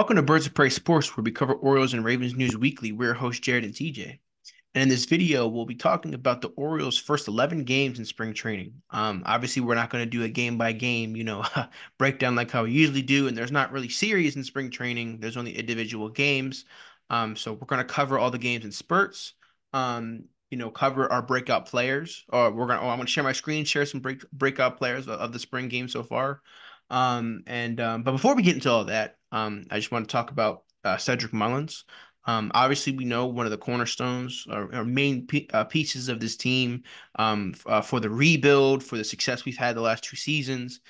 Welcome to Birds of Prey Sports, where we cover Orioles and Ravens news weekly. We're your hosts, Jared and TJ. And in this video, we'll be talking about the Orioles' first 11 games in spring training. Obviously, we're not going to do a game by game, breakdown like how we usually do. And there's not really series in spring training. There's only individual games. So we're going to cover all the games in spurts. Cover our breakout players. Or I'm going to share my screen, share some breakout players of the spring game so far. But before we get into all that, I just want to talk about Cedric Mullins. Obviously, we know one of the cornerstones or main pieces of this team for the rebuild, for the success we've had the last two seasons,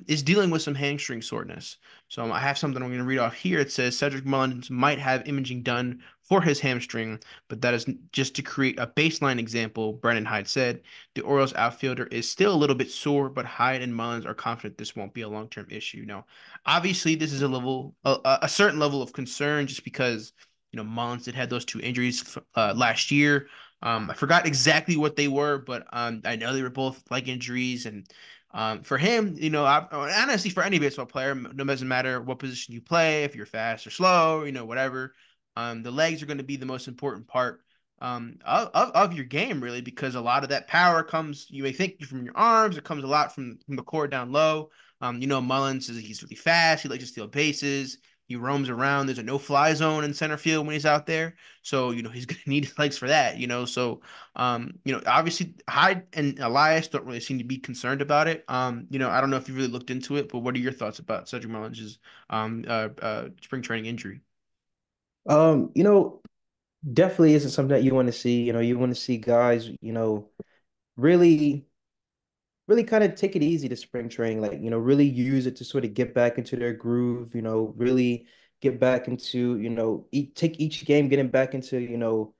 is dealing with some hamstring soreness. So I have something I'm going to read off here. It says Cedric Mullins might have imaging done for his hamstring, but that is just to create a baseline example. Brennan Hyde said the Orioles outfielder is still a little bit sore, but Hyde and Mullins are confident this won't be a long-term issue. Now, obviously, this is a certain level of concern, just because Mullins had those two injuries last year. I forgot exactly what they were, but I know they were both leg injuries. And for him, honestly, for any baseball player, no doesn't matter what position you play, if you're fast or slow, whatever, the legs are going to be the most important part of your game, really, because a lot of that power comes, you may think, from your arms. It comes a lot from the core down low. Mullins he's really fast. He likes to steal bases. He roams around. There's a no-fly zone in center field when he's out there. So, he's going to need his legs for that, So, obviously Hyde and Elias don't really seem to be concerned about it. I don't know if you really looked into it, but what are your thoughts about Cedric Mullins' spring training injury? Um, you know, Definitely isn't something that you want to see. You want to see guys, really really kind of take it easy to spring training, like, really use it to sort of get back into their groove, really get back into, take each game getting back into,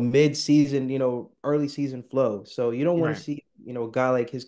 mid-season, early season flow. So you don't want to Right, see, a guy like his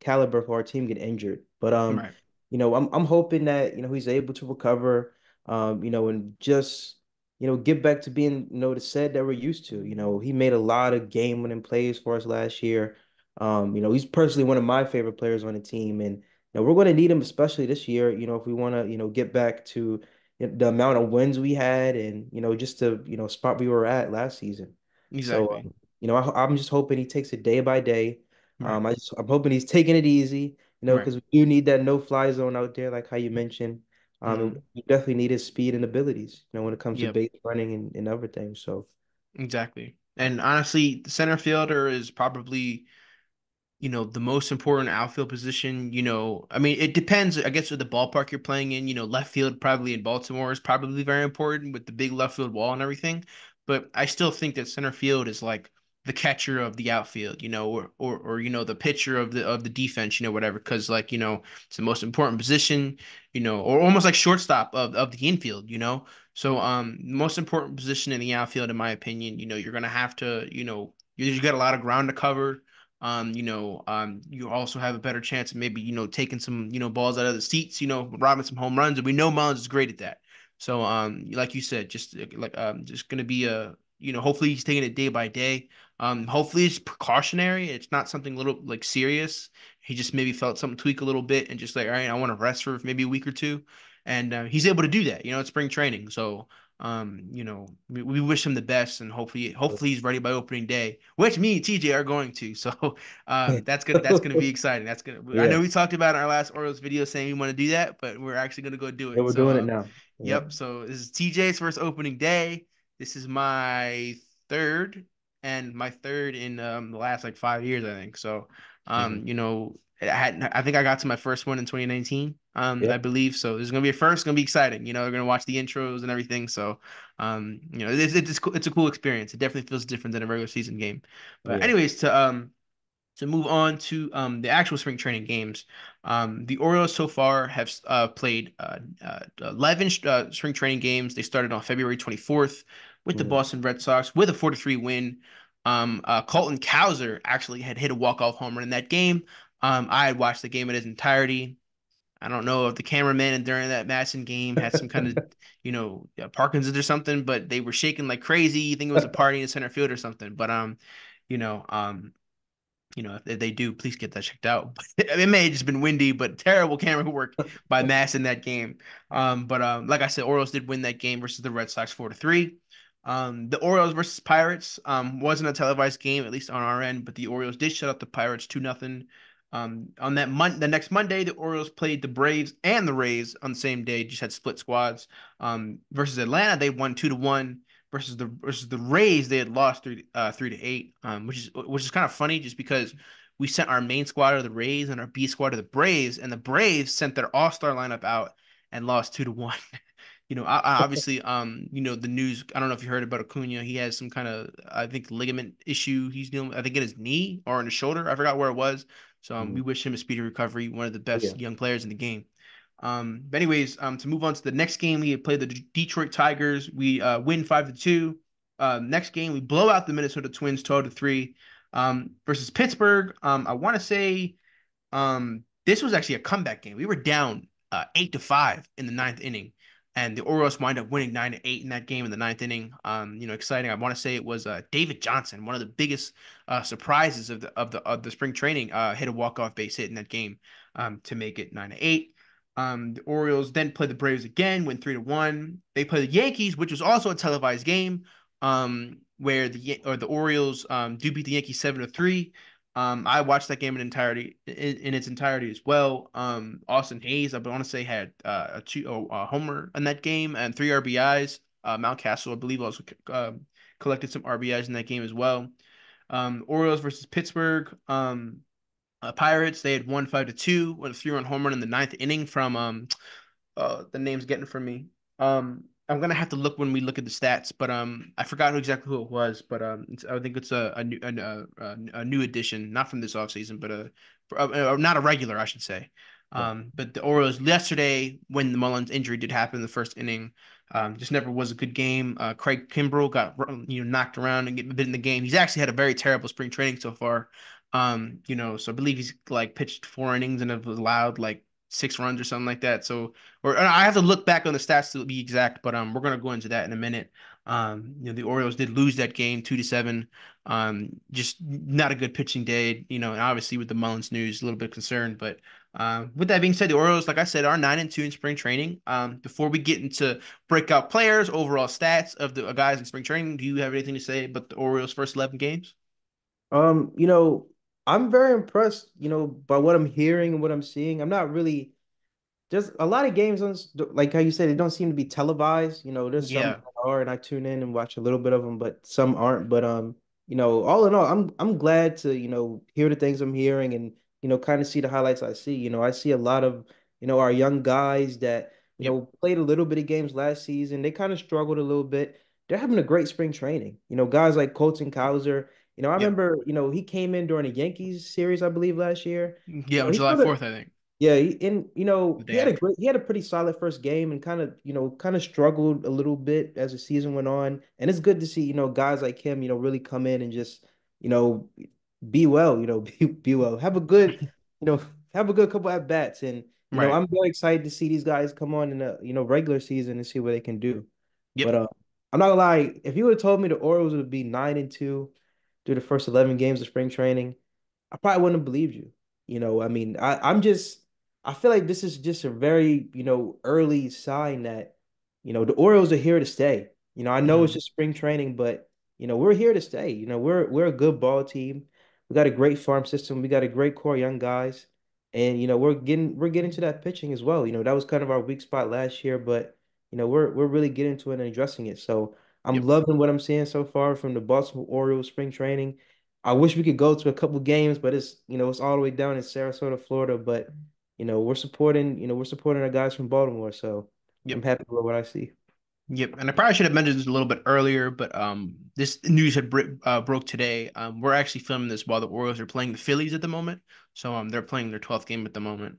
caliber for our team get injured. But right, I'm hoping that, he's able to recover, and just, get back to being, the set that we're used to. He made a lot of game-winning plays for us last year. He's personally one of my favorite players on the team, and we're going to need him, especially this year. If we want to, get back to the amount of wins we had, and just to spot we were at last season. So, exactly. I'm just hoping he takes it day by day. Right, I'm hoping he's taking it easy, right. because we do need that no-fly zone out there, like how you mentioned. And Mm-hmm. we definitely need his speed and abilities, when it comes to Yep, base running and everything. So, exactly. And honestly, the center fielder is probably, the most important outfield position. I mean, it depends, I guess, with the ballpark you're playing in. Left field probably in Baltimore is probably very important with the big left field wall and everything. But I still think that center field is like the catcher of the outfield, or the pitcher of the defense, whatever. Because like, it's the most important position, or almost like shortstop of the infield, So most important position in the outfield, in my opinion, you're gonna have to, you got a lot of ground to cover. You also have a better chance of maybe, taking some, balls out of the seats, robbing some home runs. And we know Mullins is great at that. So, like you said, just gonna be hopefully he's taking it day by day. Hopefully it's precautionary. It's not something little like serious. He just maybe felt something tweak a little bit and just like, all right, I want to rest for maybe a week or two. And he's able to do that, it's spring training. So, we wish him the best, and hopefully he's ready by opening day, which me and TJ are going to. So, that's gonna be exciting. That's gonna. I yeah, know we talked about in our last Orioles video saying we want to do that, but we're actually gonna go do yeah, it. we're So, doing it now. Yeah. yep. So this is TJ's first opening day. This is my third, and my third in the last like 5 years, I think. So, Mhm. I think I got to my first one in 2019, I Yep. believe. So this is gonna be a first. It's gonna be exciting. We're gonna watch the intros and everything. So, it's a cool experience. It definitely feels different than a regular season game. But Yeah. anyways, to move on to the actual spring training games. The Orioles so far have played 11 spring training games. They started on February 24th with the Mhm. Boston Red Sox with a 4-3 win. Colton Cowser actually had hit a walk-off home run in that game. I had watched the game in its entirety. I don't know if the cameraman during that Madison game had some kind of, Parkinson's or something, but they were shaking like crazy. You think it was a party in center field or something. But you know, um, if they do, please get that checked out. But it may have just been windy, but terrible camera work by Mass in that game. But like I said, Orioles did win that game versus the Red Sox 4-3. The Orioles versus Pirates wasn't a televised game, at least on our end, but the Orioles did shut out the Pirates 2-0. On the next Monday, the Orioles played the Braves and the Rays on the same day, just had split squads. Versus Atlanta, they won 2-1. Versus the Rays, they had lost 3-8, which is kind of funny, just because we sent our main squad to the Rays and our B squad to the Braves, and the Braves sent their All Star lineup out and lost 2-1. Obviously, the news. I don't know if you heard about Acuna. He has some kind of, I think, ligament issue he's dealing with. I think in his knee or in his shoulder. I forgot where it was. So we Mhm. wish him a speedy recovery. One of the Oh, yeah. best young players in the game. But anyways, to move on to the next game, we played the Detroit Tigers. We win 5-2. Next game, we blow out the Minnesota Twins 12-3. Versus Pittsburgh. I want to say this was actually a comeback game. We were down 8-5 in the ninth inning, and the Orioles wind up winning 9-8 in that game in the ninth inning. Exciting. I want to say it was David Johnson, one of the biggest surprises of the spring training, hit a walk-off base hit in that game to make it 9-8. The Orioles then play the Braves again, win 3-1. They play the Yankees, which was also a televised game, where the Orioles do beat the Yankees 7-3. I watched that game in its entirety as well. Austin Hayes, I want to say, had a homer in that game and three RBIs. Mountcastle, I believe, also collected some RBIs in that game as well. Orioles versus Pittsburgh. Pirates, they had won 5-2 with a three-run home run in the ninth inning from the name's getting from me. I'm gonna have to look when we look at the stats, but I forgot exactly who it was, but I think it's a new addition, not from this offseason, but not a regular, I should say. Yeah. But the Orioles yesterday, when the Mullins injury did happen in the first inning, just never was a good game. Craig Kimbrell got knocked around and get bit in the game. He's actually had a very terrible spring training so far. So I believe he's like pitched 4 innings and have allowed like 6 runs or something like that. So, or I have to look back on the stats to be exact, but we're gonna go into that in a minute. The Orioles did lose that game 2-7. Just not a good pitching day, and obviously with the Mullins news, a little bit concerned. But with that being said, the Orioles, like I said, are 9-2 in spring training. Before we get into breakout players, overall stats of the guys in spring training, do you have anything to say about the Orioles' first 11 games? Um, you know, I'm very impressed, by what I'm hearing and what I'm seeing. I'm not really Just a lot of games on, like how you said, it don't seem to be televised. There's some Yeah. that are, and I tune in and watch a little bit of them, but some aren't. But all in all, I'm glad to hear the things I'm hearing and kind of see the highlights I see. I see a lot of our young guys that Yep. played a little bit of games last season. They kind of struggled a little bit. They're having a great spring training. Guys like Colton Cowser. I Yep. remember he came in during the Yankees series, I believe, last year. Yeah, on He July sort of 4th, I think, yeah, the he day had a after. great, he had a pretty solid first game and kind of struggled a little bit as the season went on. And it's good to see, guys like him, really come in and just, you know, be well, be well. You know, have a good couple at bats. And, Right. I'm very excited to see these guys come on in the, regular season and see what they can do. But Yep. I'm not gonna lie, if you would have told me the Orioles would be 9-2 through the first 11 games of spring training, I probably wouldn't have believed you. I mean, I feel like this is just a very, early sign that, the Orioles are here to stay. I know it's Mhm. just spring training, but, we're here to stay. We're a good ball team. We got a great farm system. We got a great core of young guys. And, we're getting to that pitching as well. That was kind of our weak spot last year, but, we're really getting to it and addressing it. So I'm Yep. loving what I'm seeing so far from the Baltimore Orioles spring training. I wish we could go to a couple games, but it's all the way down in Sarasota, Florida. But we're supporting our guys from Baltimore, so I'm Yep. happy with what I see. Yep, and I probably should have mentioned this a little bit earlier, but this news had broke today. We're actually filming this while the Orioles are playing the Phillies at the moment, so they're playing their 12th game at the moment.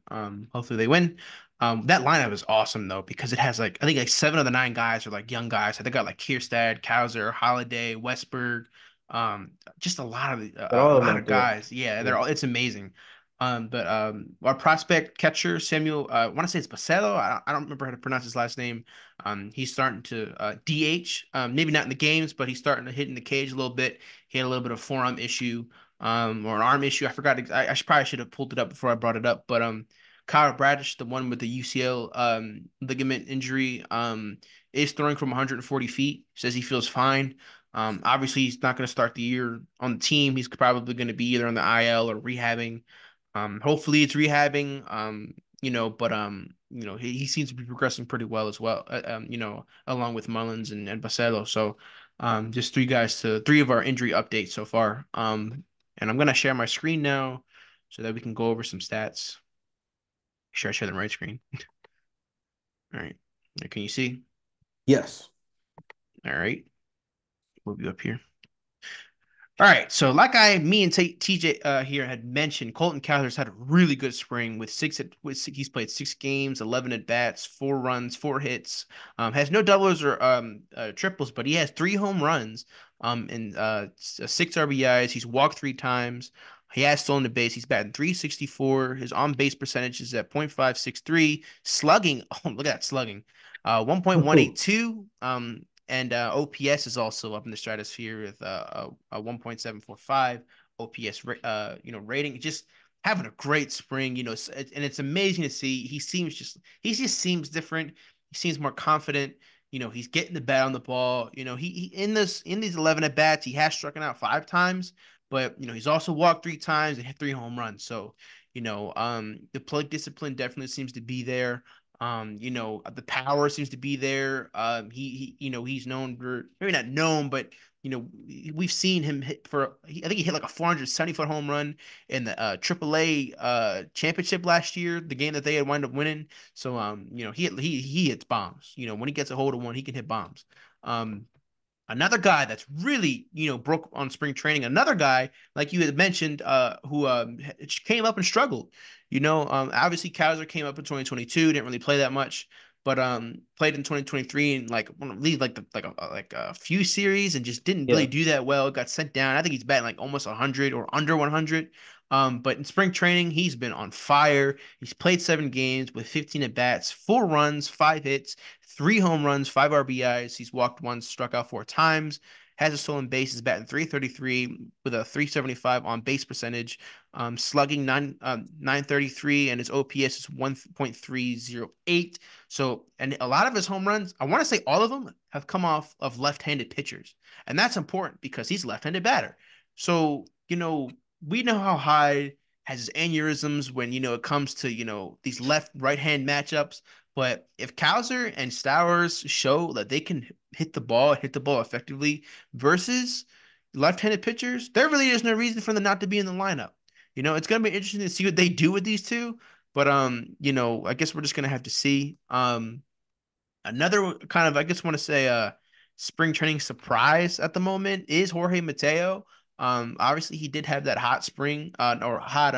Hopefully they win. That lineup is awesome though because it has like I think like 7 of the 9 guys are like young guys. So they got like Kierstad, Kauser, Holiday, Westberg, just But a all of them lot are of good. guys. Yeah, Yeah. it's amazing. But our prospect catcher Samuel, I want to say it's Bacello. I don't remember how to pronounce his last name. He's starting to DH. Maybe not in the games, but he's starting to hit in the cage a little bit. He had a little bit of forearm issue. or an arm issue. I forgot. I probably should have pulled it up before I brought it up. But Kyle Bradish, the one with the UCL ligament injury, is throwing from 140 feet. Says he feels fine. Obviously, he's not going to start the year on the team. He's probably going to be either on the IL or rehabbing. Hopefully, it's rehabbing. But he seems to be progressing pretty well as well. Along with Mullins and Bacello. So, just three of our injury updates so far. And I'm gonna share my screen now so that we can go over some stats. Make sure I share the right screen. All right. Can you see? Yes. All right. Move you up here. All right, so like me and TJ here had mentioned, Colton Cowser's had a really good spring he's played 6 games, 11 at bats, 4 runs, 4 hits. Has no doubles or triples, but he has 3 home runs, and 6 RBIs. He's walked 3 times. He has stolen the base. He's batting 364. His on base percentage is at .563. Slugging, oh look at that slugging, Who? 1.182. And OPS is also up in the stratosphere with a 1.745 OPS rating. Just having a great spring, and it's amazing to see. He just seems different. He seems more confident. He's getting the bat on the ball. He in these 11 at bats, he has struck out 5 times, but he's also walked 3 times and hit 3 home runs. So, the plate discipline definitely seems to be there. The power seems to be there. He's known for maybe not known, but we've seen him hit I think he hit like a 470-foot home run in the AAA championship last year, the game that they had wound up winning. So he hits bombs. When he gets a hold of one, he can hit bombs. Another guy that's really, broke on spring training. Another guy, like you had mentioned, who came up and struggled. Obviously Kaiser came up in 2022, didn't really play that much, but played in 2023 and like lead like a few series and just didn't really Yeah. do that well. Got sent down. I think he's batting like almost 100 or under 100. But in spring training, he's been on fire. He's played 7 games with 15 at bats, 4 runs, 5 hits, 3 home runs, 5 RBIs. He's walked once, struck out 4 times, has a stolen base, is batting 333 with a 375 on base percentage, slugging 933, and his OPS is 1.308. So, and a lot of his home runs, I want to say all of them have come off of left-handed pitchers. And that's important because he's a left-handed batter. So, we know how high has his aneurysms when, it comes to, these left right hand matchups. But if Kaiser and Stowers show that they can hit the ball effectively versus left-handed pitchers, there really is no reason for them not to be in the lineup. It's gonna be interesting to see what they do with these two. But I guess we're just gonna have to see. Another kind of, I guess, want to say, spring training surprise at the moment is Jorge Mateo. Obviously he did have that hot spring, or hot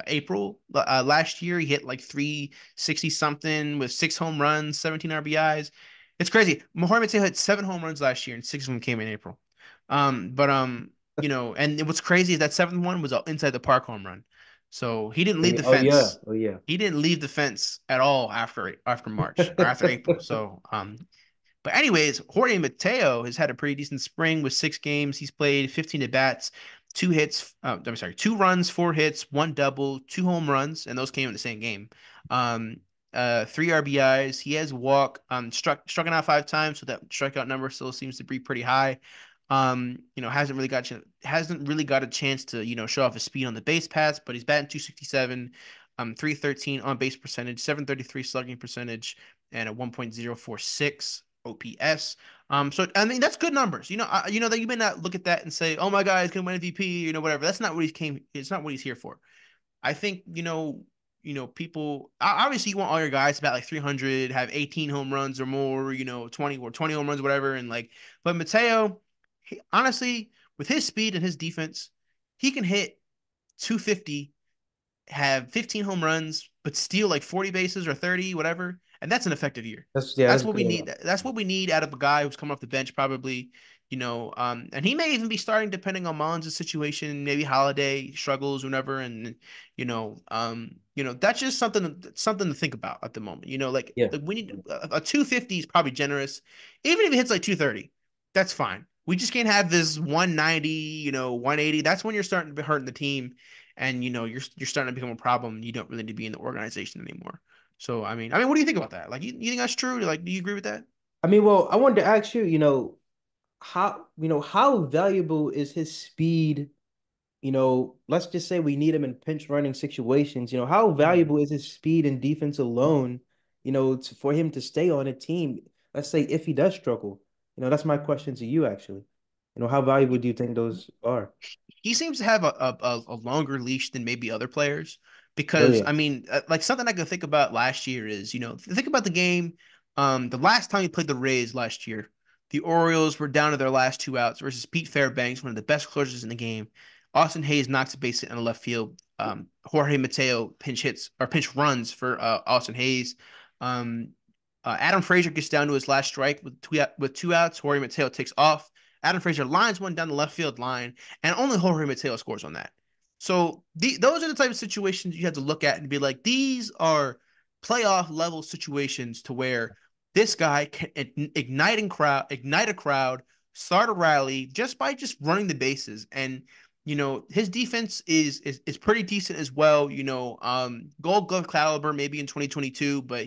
April last year. He hit like 360 something with 6 home runs, 17 RBIs. It's crazy. Jorge Mateo hit 7 home runs last year, and 6 of them came in April. But and what's crazy is that seventh one was an inside the park home run. So he didn't leave the Oh yeah. fence. Oh yeah. He didn't leave the fence at all after March or after April. So but anyways, Jorge Mateo has had a pretty decent spring with 6 games. He's played 15 at bats, 2 hits. I'm sorry, 2 runs, 4 hits, 1 double, 2 home runs, and those came in the same game. Um, 3 RBIs. He has walk. Struck out 5 times, so that strikeout number still seems to be pretty high. Hasn't really got a chance to show off his speed on the base paths, but he's batting 267, 313 on base percentage, 733 slugging percentage, and a 1.046 OPS. So I mean that's good numbers. That you may not look at that and say, "Oh my God, he's gonna win MVP," whatever. That's not what he came. It's not what he's here for. I think people obviously you want all your guys about like 300, have 18 home runs or more, 20 home runs, whatever, and like, but Mateo, honestly, with his speed and his defense, he can hit 250, have 15 home runs, but steal like 40 bases or 30, whatever. And that's an effective year. That's That's what we good need. enough. That's what we need out of a guy who's coming off the bench, probably. And he may even be starting depending on Mullins' situation. Maybe Holiday struggles, whenever, and that's just something to think about at the moment. Yeah. Like we need a 250 is probably generous. Even if it hits like 230, that's fine. We just can't have this 190, 180. That's when you're starting to be hurting the team, and you're starting to become a problem. You don't really need to be in the organization anymore. So I mean, what do you think about that? Like, you think that's true? Like, do you agree with that? I mean, well, I wanted to ask you, how valuable is his speed? Let's just say we need him in pinch running situations. How Hmm. valuable is his speed and defense alone, for him to stay on a team? Let's say if he does struggle. That's my question to you, actually. How valuable do you think those are? He seems to have a longer leash than maybe other players Oh because yeah. I mean, like something I could think about last year is, think about the game. The last time he played the Rays last year, the Orioles were down to their last two outs versus Pete Fairbanks, one of the best closers in the game. Austin Hayes knocks a base hit in the left field. Jorge Mateo pinch hits or pinch runs for Austin Hayes. Um, Adam Frazier gets down to his last strike with two outs. Jorge Mateo takes off. Adam Frazier lines one down the left field line, and only Jorge Mateo scores on that. So those are the type of situations you have to look at and be like, these are playoff level situations to where this guy can ignite a crowd, start a rally just by just running the bases. And his defense is pretty decent as well. Gold Glove caliber maybe in 2022, but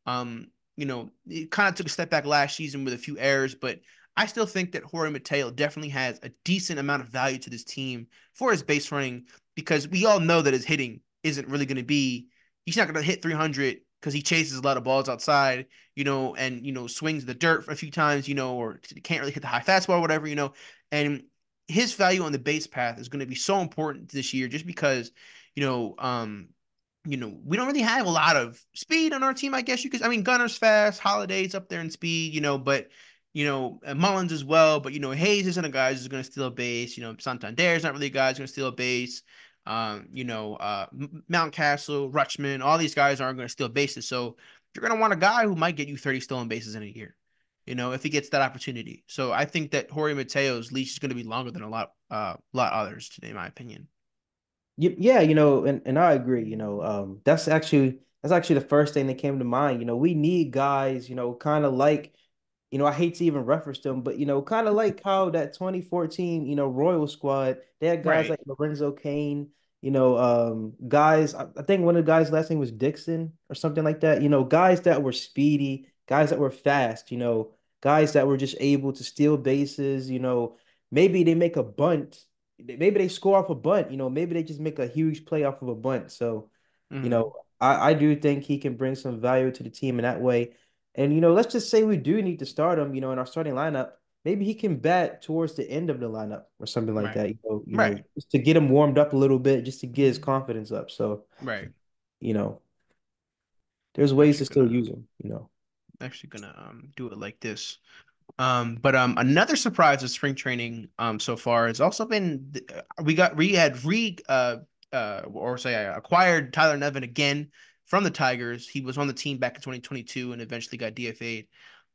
um, it kind of took a step back last season with a few errors, but I still think that Jorge Mateo definitely has a decent amount of value to this team for his base running because we all know that his hitting isn't really going to be, he's not going to hit 300 because he chases a lot of balls outside, and, swings the dirt a few times, or can't really hit the high fastball or whatever, and his value on the base path is going to be so important this year just because, you know, um, we don't really have a lot of speed on our team, I guess you could. I mean, Gunner's fast, Holiday's up there in speed, but Mullins as well. But Hayes isn't a guy who's going to steal a base. Santander's not really a guy who's going to steal a base. Mountcastle, Rutschman, all these guys aren't going to steal bases. So you're going to want a guy who might get you 30 stolen bases in a year. If he gets that opportunity. So I think that Jorge Mateo's leash is going to be longer than a lot others, in my opinion. Yeah, and I agree, that's actually the first thing that came to mind. We need guys, kind of like, I hate to even reference them, but kind of like how that 2014, Royal squad, they had guys Right. like Lorenzo Kane, guys, I think one of the guys' last name was Dixon or something like that, guys that were speedy, guys that were fast, guys that were just able to steal bases, maybe they make a bunt, maybe they score off a bunt, maybe they just make a huge play off of a bunt. So, Hmm. I do think he can bring some value to the team in that way. And let's just say we do need to start him, in our starting lineup. Maybe he can bat towards the end of the lineup or something like Right. that. Right. Just to get him warmed up a little bit, just to get his confidence up. So, Right. you know, there's ways to Actually still gonna use him. actually gonna do it like this. But another surprise of spring training so far has also been we had or say I acquired Tyler Nevin again from the Tigers. He was on the team back in 2022 and eventually got DFA'd.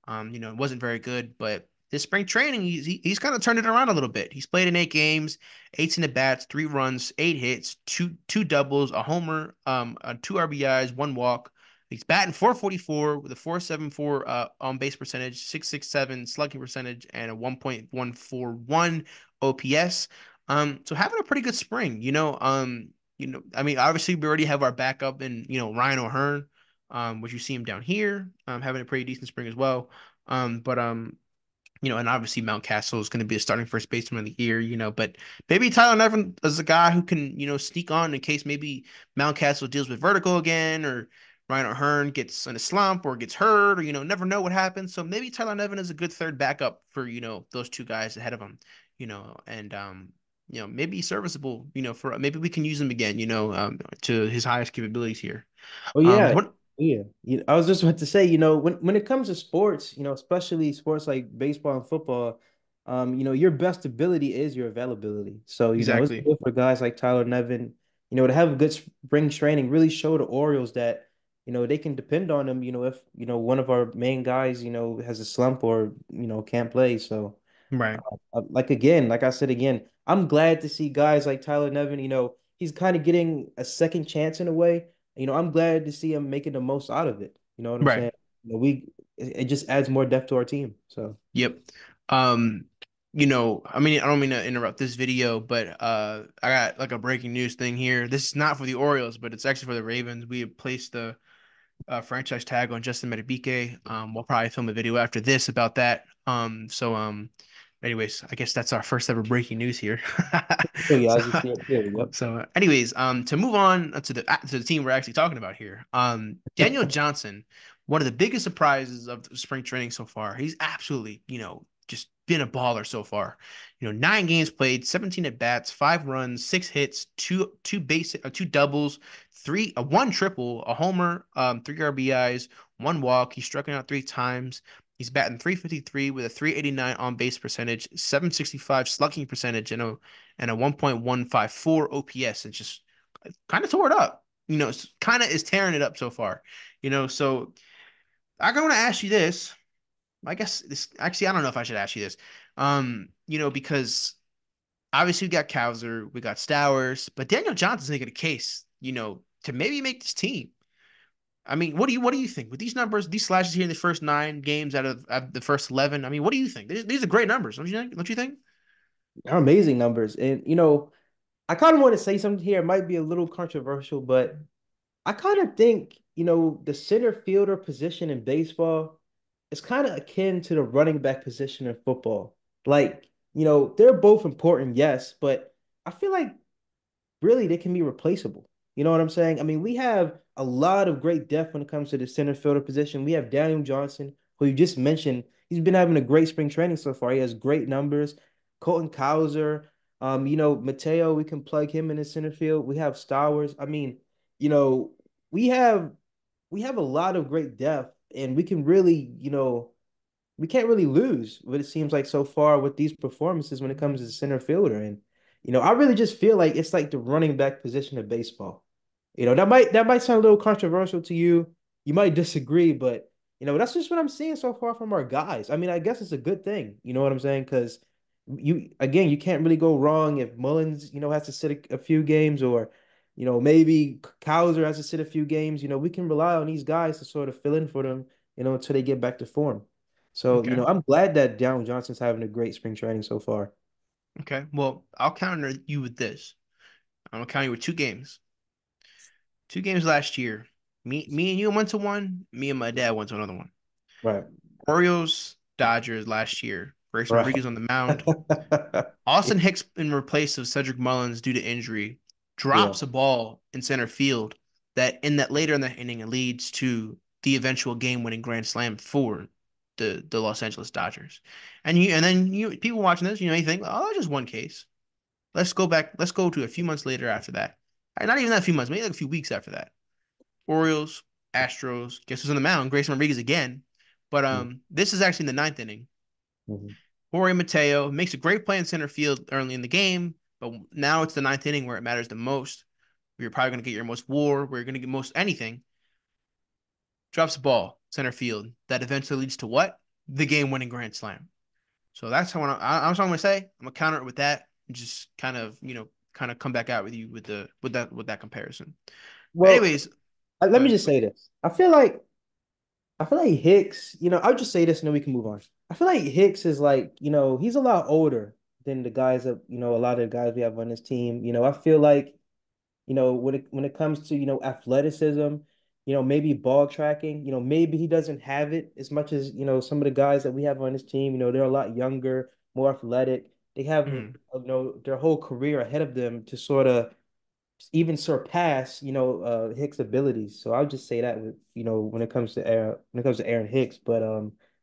It wasn't very good, but this spring training he's kind of turned it around a little bit. He's played in 8 games, 18 at bats, 3 runs, 8 hits, two doubles, a homer, two RBIs, one walk. He's batting 444 with a 474 on base percentage, 667 slugging percentage, and a 1.141 OPS. So having a pretty good spring, I mean, obviously we already have our backup in, Ryan O'Hearn, which you see him down here, having a pretty decent spring as well. But and obviously Mountcastle is going to be a starting first baseman of the year, but maybe Tyler Nevin is a guy who can, sneak on in case maybe Mountcastle deals with vertigo again, or Ryan O'Hearn gets in a slump or gets hurt, or, never know what happens. So maybe Tyler Nevin is a good third backup for, those two guys ahead of him, and, maybe serviceable, for maybe we can use him again, to his highest capabilities here. Oh yeah, What yeah. I was just about to say, when it comes to sports, especially sports like baseball and football, your best ability is your availability. So, it's exactly? good for guys like Tyler Nevin, to have a good spring training, really show the Orioles that, they can depend on them, if, one of our main guys, has a slump or, can't play. So, Right, like again, like I said again, I'm glad to see guys like Tyler Nevin, he's kind of getting a second chance in a way. I'm glad to see him making the most out of it. You know what I'm right. saying? We it just adds more depth to our team. So Yep. Um, I mean, I don't mean to interrupt this video, but I got like a breaking news thing here. This is not for the Orioles, but it's actually for the Ravens. We have placed the franchise tag on Justin Metabike. We'll probably film a video after this about that. Anyways, I guess that's our first ever breaking news here. Oh yeah, So, as you see it too. Yep. to move on to the team we're actually talking about here, Daniel Johnson, one of the biggest surprises of the spring training so far. He's absolutely, just been a baller so far. 9 games played, 17 at bats, 5 runs, 6 hits, two doubles, one triple, a homer, 3 RBIs, 1 walk. He struck out 3 times. He's batting 353 with a 389 on base percentage, 765 slugging percentage, and a 1.154 OPS. And just kind of tore it up. Kind of is tearing it up so far. So I'm going to ask you this. I guess this actually, I don't know if I should ask you this. Because obviously we got Kowser, we got Stowers, but Daniel Johnson's making a case, to maybe make this team. I mean, what do you think with these numbers, these slashes here in the first 9 games out of the first 11? I mean, what do you think? These are great numbers, don't you think? Don't you think? They're amazing numbers. And I kind of want to say something here. It might be a little controversial, but I kind of think, the center fielder position in baseball is kind of akin to the running back position in football. Like, they're both important, yes, but I feel like really they can be replaceable. You know what I'm saying? I mean, we have a lot of great depth when it comes to the center fielder position. We have Daniel Johnson, who you just mentioned. He's been having a great spring training so far. He has great numbers. Colton Cowser, Mateo, we can plug him in the center field. We have Stowers. I mean, you know, we have we have a lot of great depth, and we can really, we can't really lose what it seems like so far with these performances when it comes to center fielder. And I really just feel like it's like the running back position of baseball. That might sound a little controversial to you. You might disagree, but that's just what I'm seeing so far from our guys. I mean, I guess it's a good thing. You know what I'm saying? Because you can't really go wrong if Mullins, has to sit a few games, or maybe Cowser has to sit a few games. We can rely on these guys to sort of fill in for them, until they get back to form. So, Okay. I'm glad that Daniel Johnson's having a great spring training so far. Okay. Well, I'll counter you with this. I'm gonna counter you with 2 games. 2 games last year. Me and you went to one. Me and my dad went to another one. Right. Orioles, Dodgers last year. Grayson Right. Rodriguez on the mound. Austin Hicks in replace of Cedric Mullins due to injury Yeah. drops a ball in center field that later in the inning it leads to the eventual game-winning grand slam for the Los Angeles Dodgers. And then people watching this, you think, oh, that's just one case. Let's go back. Let's go to a few months later after that. Not even that few months, maybe like a few weeks after that. Orioles, Astros. Guess who's on the mound? Grayson Rodriguez again. But this is actually in the ninth inning. Mhm. Jorge Mateo makes a great play in center field early in the game, but now it's the ninth inning where it matters the most. Where you're probably going to get your most WAR, where you're going to get most anything. Drops the ball center field. That eventually leads to what? The game-winning grand slam. So that's how I'm going to say. I'm going to counter it with that, and just kind of come back out with you with that comparison. But Well, anyways, let go me ahead. just say this. I feel like Hicks, I'll just say this and then we can move on. I feel like Hicks is like, he's a lot older than the guys that, a lot of the guys we have on this team. I feel like, when it comes to, athleticism, maybe ball tracking, maybe he doesn't have it as much as, some of the guys that we have on this team. They're a lot younger, more athletic. They have, Mhm. their whole career ahead of them to sort of even surpass, Hicks' abilities. So I'll just say that with, when it comes to Aaron Hicks. But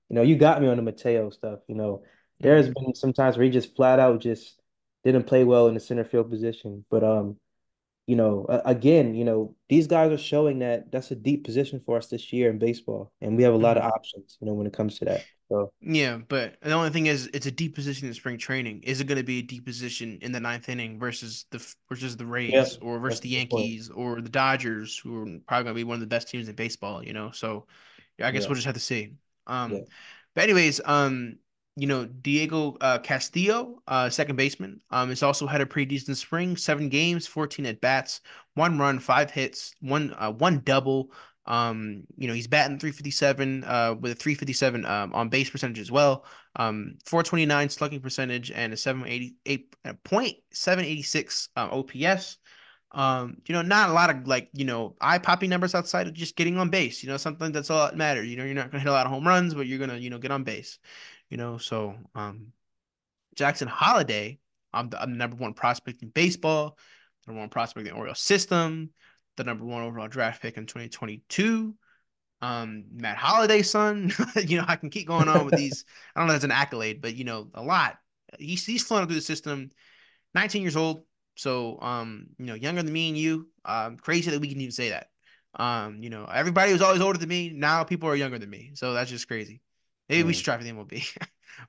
you got me on the Mateo stuff. There's Mhm. been some times where he just flat out just didn't play well in the center field position. But again, these guys are showing that that's a deep position for us this year in baseball, and we have a lot of Mhm. options, when it comes to that. So Yeah, but the only thing is, it's a deep position in spring training. Is it going to be a deep position in the ninth inning versus the yeah, Rays or versus that's a the good point. Yankees or the Dodgers, who are probably going to be one of the best teams in baseball? So yeah, I guess Yeah, we'll just have to see. yeah. But anyways, Diego Castillo, second baseman, has also had a pretty decent spring. 7 games, 14 at bats, 1 run, 5 hits, one double. He's batting 357 with a 357 on base percentage as well. 429 slugging percentage and a 788 point 786 OPS. Not a lot of like, eye-popping numbers outside of just getting on base. Something that's all that matters. You're not gonna hit a lot of home runs, but you're gonna, get on base. So Jackson Holiday, I'm the number one prospect in baseball, the number one prospect in the Orioles system, the number one overall draft pick in 2022. Matt Holiday's son. I can keep going on with these. I don't know if that's an accolade, but a lot. He's flown through the system. 19 years old. So, younger than me and you. Crazy that we can even say that. Everybody was always older than me. Now people are younger than me. So that's just crazy. Maybe we Yeah. should try for the MLB.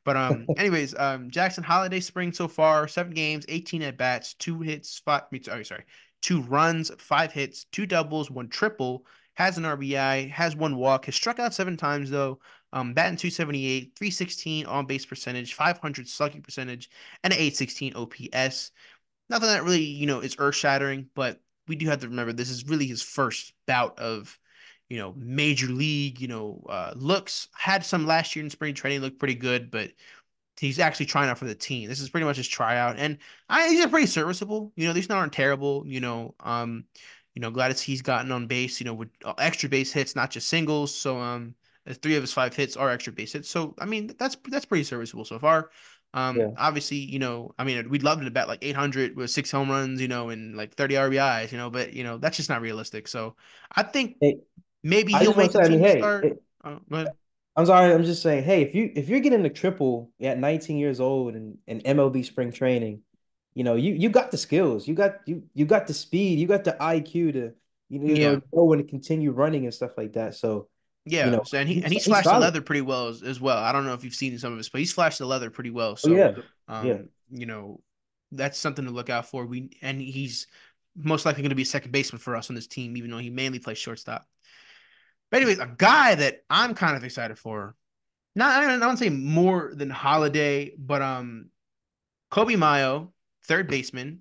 But anyways, Jackson Holiday spring so far, 7 games, 18 at bats, 2 hits, sorry, 2 runs, 5 hits, 2 doubles, 1 triple, has an RBI, has 1 walk, has struck out 7 times though. Batting 278, 316 on base percentage, 500 slugging percentage, and an 816 OPS. Nothing that really, is earth shattering, but we do have to remember this is really his first bout of, major league, looks. Had some last year in spring training, looked pretty good, but he's actually trying out for the team. This is pretty much his tryout, and these are pretty serviceable. These aren't terrible. Glad he's gotten on base. With extra base hits, not just singles. So 3 of his 5 hits are extra base hits. So I mean, that's pretty serviceable so far. Yeah. Obviously, we'd love him to bat like 800 with 6 home runs, and like 30 RBIs, but that's just not realistic. So I think Hey, maybe I he'll just want make to the say, I mean, team to hey, start. Go ahead. I'm sorry, I'm just saying, hey, if you're getting a triple at 19 years old in MLB spring training, you got the skills, you got the speed, you got the IQ to Yeah. know when to continue running and stuff like that. So, Yeah, so and he's he's flashed the solid. leather pretty well as well. I don't know if you've seen some of his, but he's flashed the leather pretty well. Oh So, yeah, yeah. um, you know, that's something to look out for. He's most likely going to be a second baseman for us on this team, even though he mainly plays shortstop. But anyways, a guy that I'm kind of excited for, not I don't say more than Holiday, but Kobe Mayo, third baseman.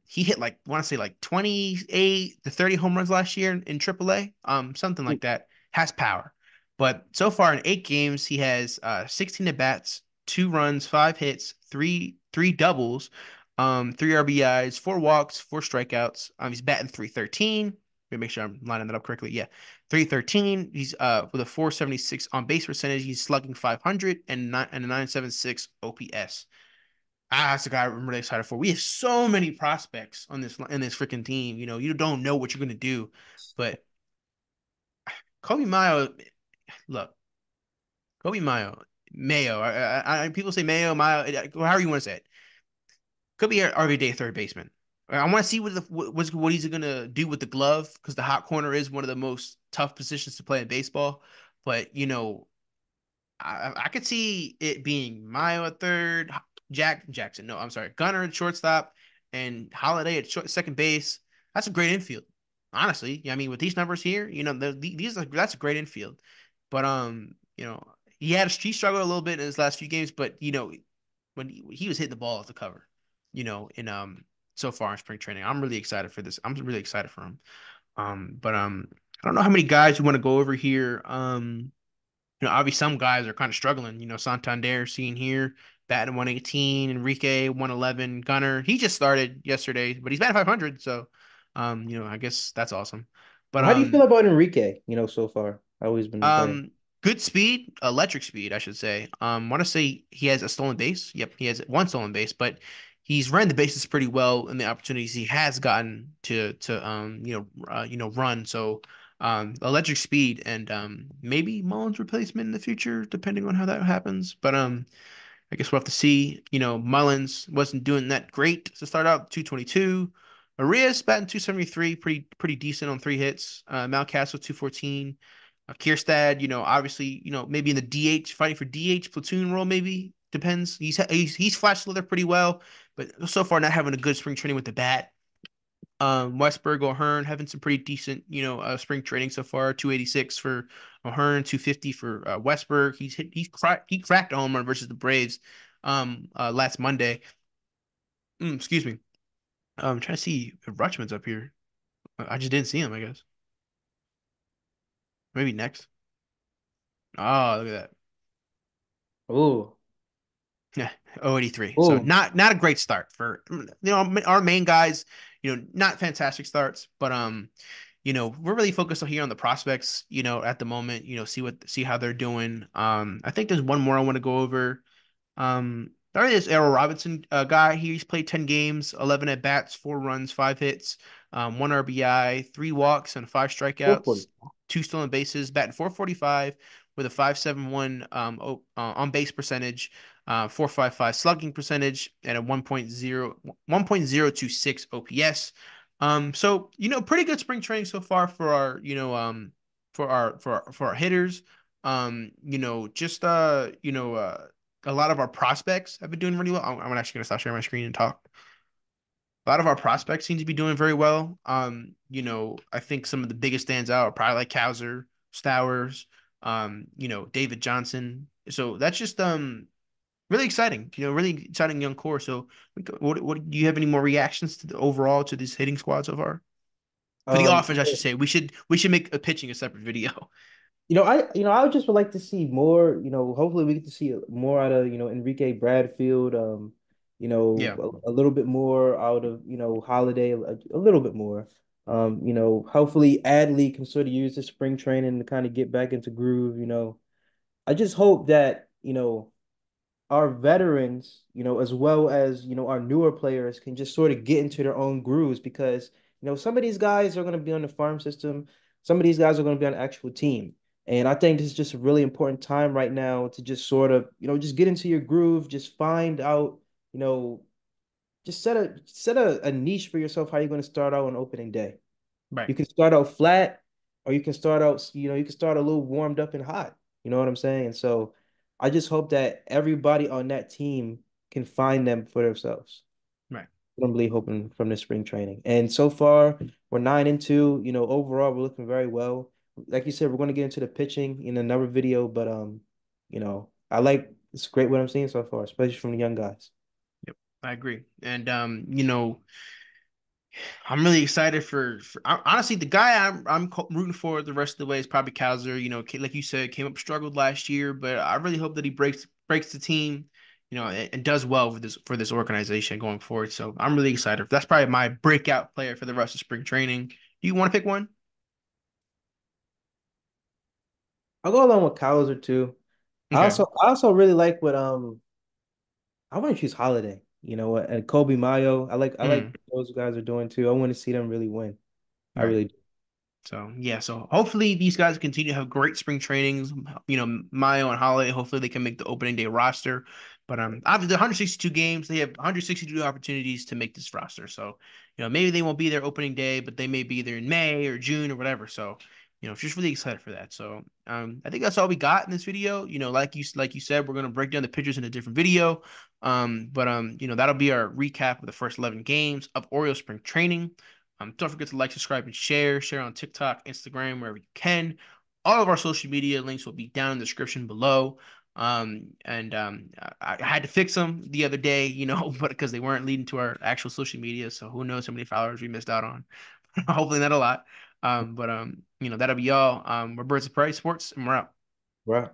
He hit like I want to say like 28 to 30 home runs last year in AAA, something like that. Has power, but so far in 8 games, he has 16 at bats, 2 runs, 5 hits, three doubles, 3 RBIs, 4 walks, 4 strikeouts. He's batting 313. Let me make sure I'm lining that up correctly. Yeah, 313. He's with a 476 on base percentage. He's slugging 500 and a 976 OPS. That's the guy I'm really excited for. We have so many prospects on this in this freaking team. You don't know what you're gonna do, but Kobe Mayo, look, Kobe Mayo. People say Mayo, however you want to say it. Could be our everyday third baseman. I want to see what he's gonna do with the glove because the hot corner is one of the most tough positions to play in baseball. But I could see it being Mayo at third, Jackson. No, I'm sorry, Gunner at shortstop, and Holiday at second base. That's a great infield, honestly. Yeah, I mean, with these numbers here, that's a great infield. But he struggled a little bit in his last few games, but when he was hitting the ball at the cover, in so far in spring training, I'm really excited for this. I'm really excited for him. But I don't know how many guys we want to go over here. Obviously some guys are kind of struggling. Santander seen here, batting 118, Enrique 111, Gunner. He just started yesterday, but he's batting 500, so I guess that's awesome. But How do you feel about Enrique, so far? How he's been playing? um good speed, electric speed, I should say. Want to say he has a stolen base. Yep, he has 1 stolen base, but he's ran the bases pretty well in the opportunities he has gotten to run. So electric speed and maybe Mullins replacement in the future, depending on how that happens. But I guess we'll have to see. Mullins wasn't doing that great to start out, 222. Arias batting 273, pretty decent on 3 hits. Mountcastle 214. Kierstad, obviously, maybe in the DH, fighting for DH platoon role, maybe depends. He's flashed there pretty well, but so far not having a good spring training with the bat. Westberg O'Hearn having some pretty decent, spring training so far. 286 for O'Hearn, 250 for Westberg. He cracked a home run versus the Braves last Monday. Excuse me. I'm trying to see if Rutschman's up here. I just didn't see him, I guess. Maybe next. Oh, look at Oh, that. Yeah, 083. So oh, not a great start for our main guys, not fantastic starts, but we're really focused here on the prospects, at the moment, see how they're doing. I think there's one more I want to go over. There is Errol Robinson guy. He's played 10 games, 11 at bats, 4 runs, 5 hits, 1 RBI, 3 walks, and 5 strikeouts, 2 stolen bases, batting 445 with a 5.71 on base percentage, 4.55 slugging percentage, and a 1.026 OPS. So pretty good spring training so far for our for our hitters. Just a lot of our prospects have been doing really well. I'm actually going to stop sharing my screen and talk. A lot of our prospects seem to be doing very well. I think some of the biggest stands out are probably like Kowser, Stowers, David Johnson. So that's just really exciting. Really exciting young core. So, what do you have any more reactions to the overall to this hitting squad so far? For the offense, I yeah. should say. We should make a pitching a separate video. I would just would like to see more, hopefully we get to see more out of, Enrique Bradfield, Yeah, a little bit more out of, Holiday, a little bit more. Hopefully Adley can sort of use the spring training to kind of get back into groove. I just hope that, our veterans, as well as, our newer players can just sort of get into their own grooves because, some of these guys are going to be on the farm system. Some of these guys are going to be on an actual team. And I think this is just a really important time right now to just sort of, just get into your groove, just find out, you know, just set a niche for yourself how you're going to start out on opening day. right, You can start out flat, or you can start out, you can start a little warmed up and hot. You know what I'm saying? And so I just hope that everybody on that team can find them for themselves. right. I'm really hoping from the spring training. And so far, we're 9-2. Overall, we're looking very well. Like you said, we're going to get into the pitching in another video, but it's great what I'm seeing so far, especially from the young guys. Yep, I agree. And I'm really excited honestly the guy I'm rooting for the rest of the way is probably Kaiser. Like you said, came up struggled last year, but I really hope that he breaks the team, and does well for this organization going forward. So I'm really excited. That's probably my breakout player for the rest of spring training. Do you want to pick one? I'll go along with Kowser too. I Okay. also I also really like what I want to choose Holiday. You know what? And Kobe Mayo. I like Mm, what those guys are doing too. I want to see them really win. I right. really do. So yeah, so hopefully these guys continue to have great spring trainings. Mayo and Holiday. Hopefully they can make the opening day roster. But obviously 162 games, they have 162 opportunities to make this roster. So maybe they won't be there opening day, but they may be there in May or June or whatever. So just really excited for that. So I think that's all we got in this video. Like you said, we're gonna break down the pictures in a different video. But that'll be our recap of the first 11 games of Orioles spring training. Don't forget to like, subscribe, and share. Share on TikTok, Instagram, wherever you can. All of our social media links will be down in the description below. And I had to fix them the other day, but because they weren't leading to our actual social media. So who knows how many followers we missed out on. Hopefully not a lot. But that'll be all. We're Birds of Prey Sports, and we're out. Right.